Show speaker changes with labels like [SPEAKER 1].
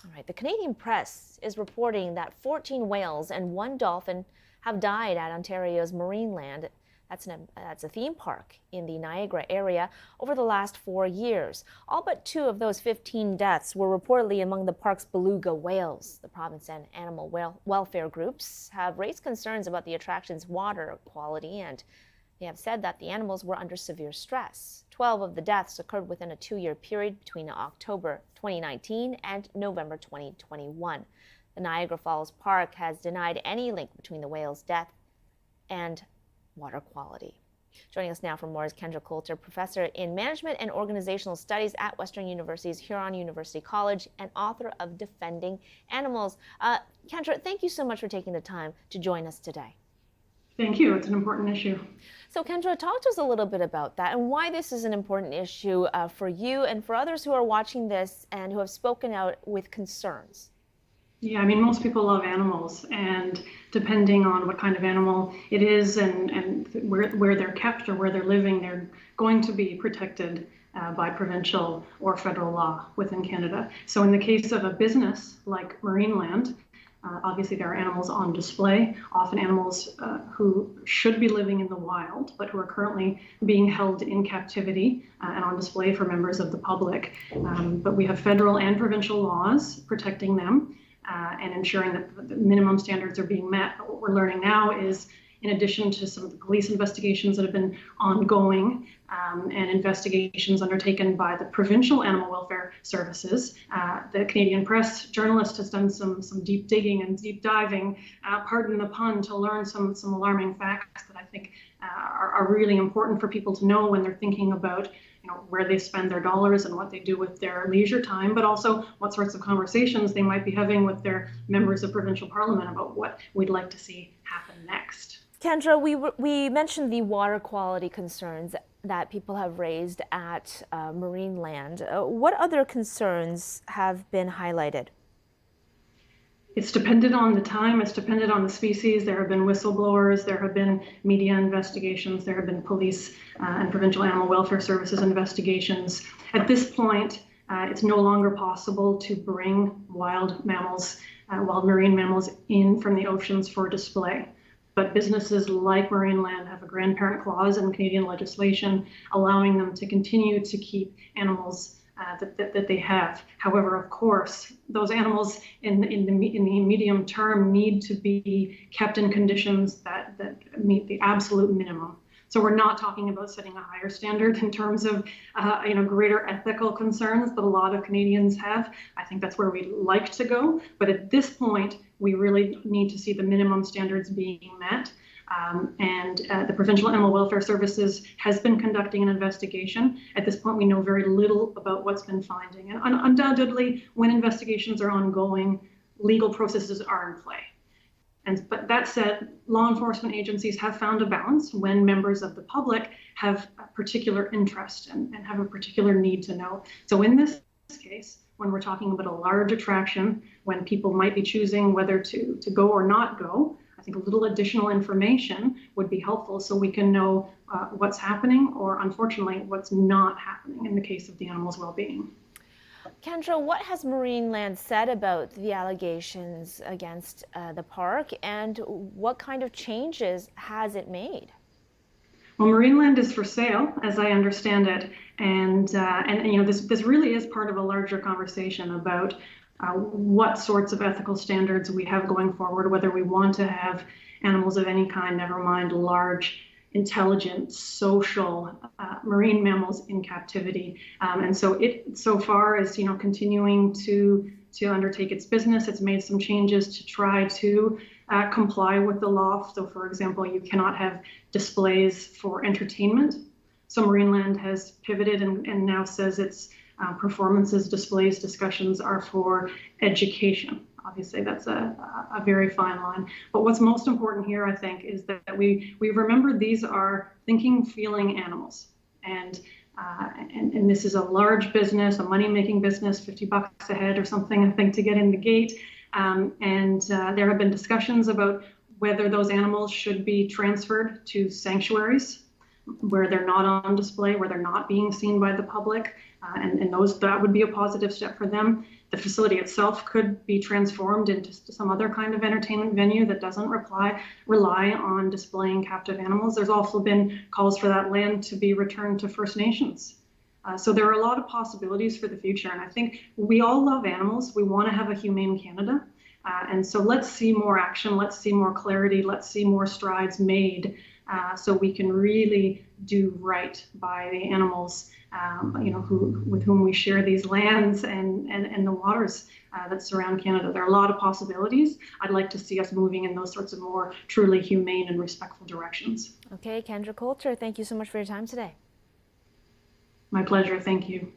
[SPEAKER 1] All right, the Canadian press is reporting that 14 whales and 1 dolphin have died at Ontario's Marineland. That's a theme park in the Niagara area over the last 4 years. All but 2 of those 15 deaths were reportedly among the park's beluga whales. The province and animal welfare groups have raised concerns about the attraction's water quality, and they have said that the animals were under severe stress. 12 of the deaths occurred within a 2-year period between October 2019 and November 2021. The Niagara Falls Park has denied any link between the whales' death and water quality. Joining us now for more is Kendra Coulter, professor in management and organizational studies at Western University's Huron University College and author of Defending Animals. Kendra, thank you so much for taking the time to join us today.
[SPEAKER 2] Thank you. It's an important issue.
[SPEAKER 1] So Kendra, talk to us a little bit about that and why this is an important issue for you and for others who are watching this and who have spoken out with concerns.
[SPEAKER 2] Yeah, I mean, most people love animals, and depending on what kind of animal it is and where they're kept or where they're living, they're going to be protected by provincial or federal law within Canada. So in the case of a business like Marineland, obviously there are animals on display, often animals who should be living in the wild, but who are currently being held in captivity and on display for members of the public. But we have federal and provincial laws protecting them and ensuring that the minimum standards are being met. But what we're learning now is, in addition to some of the police investigations that have been ongoing and investigations undertaken by the provincial animal welfare services, the Canadian press journalist has done some deep digging and deep diving, pardon the pun, to learn some alarming facts that I think are really important for people to know when they're thinking about where they spend their dollars and what they do with their leisure time, but also what sorts of conversations they might be having with their members of provincial parliament about what we'd like to see happen next.
[SPEAKER 1] Kendra, we mentioned the water quality concerns that people have raised at Marineland. What other concerns have been highlighted?
[SPEAKER 2] It's dependent on the time, it's dependent on the species. There have been whistleblowers, there have been media investigations, there have been police and provincial animal welfare services investigations. At this point, it's no longer possible to bring wild marine mammals in from the oceans for display. But businesses like Marineland have a grandparent clause in Canadian legislation allowing them to continue to keep animals that they have. However, of course, those animals in the medium term need to be kept in conditions that meet the absolute minimum. So we're not talking about setting a higher standard in terms of greater ethical concerns that a lot of Canadians have. I think that's where we'd like to go. But at this point, we really need to see the minimum standards being met. The Provincial Animal Welfare Services has been conducting an investigation. At this point, we know very little about what's been finding. And undoubtedly, when investigations are ongoing, legal processes are in play. But that said, law enforcement agencies have found a balance when members of the public have a particular interest and have a particular need to know. So in this case, when we're talking about a large attraction, when people might be choosing whether to go or not go, I think a little additional information would be helpful so we can know what's happening or, unfortunately, what's not happening in the case of the animal's well-being.
[SPEAKER 1] Kendra, what has Marineland said about the allegations against the park, and what kind of changes has it made?
[SPEAKER 2] Well, Marineland is for sale, as I understand it, and this really is part of a larger conversation about what sorts of ethical standards we have going forward, whether we want to have animals of any kind, never mind large, intelligent, social marine mammals in captivity. And so it so far is continuing to undertake its business. It's made some changes to try to comply with the law. So for example, you cannot have displays for entertainment. So Marineland has pivoted and now says its performances, displays, discussions are for education. Obviously, that's a very fine line. But what's most important here, I think, is that we remember these are thinking, feeling animals. And this is a large business, a money-making business, $50 a head or something, I think, to get in the gate. There have been discussions about whether those animals should be transferred to sanctuaries where they're not on display, where they're not being seen by the public. And that would be a positive step for them. The facility itself could be transformed into some other kind of entertainment venue that doesn't rely on displaying captive animals. There's also been calls for that land to be returned to First Nations. So there are a lot of possibilities for the future. And I think we all love animals. We want to have a humane Canada. And so let's see more action. Let's see more clarity. Let's see more strides made so we can really do right by the animals with whom we share these lands and the waters that surround Canada. There are a lot of possibilities. I'd like to see us moving in those sorts of more truly humane and respectful directions.
[SPEAKER 1] Okay, Kendra Coulter, thank you so much for your time today.
[SPEAKER 2] My pleasure. Thank you.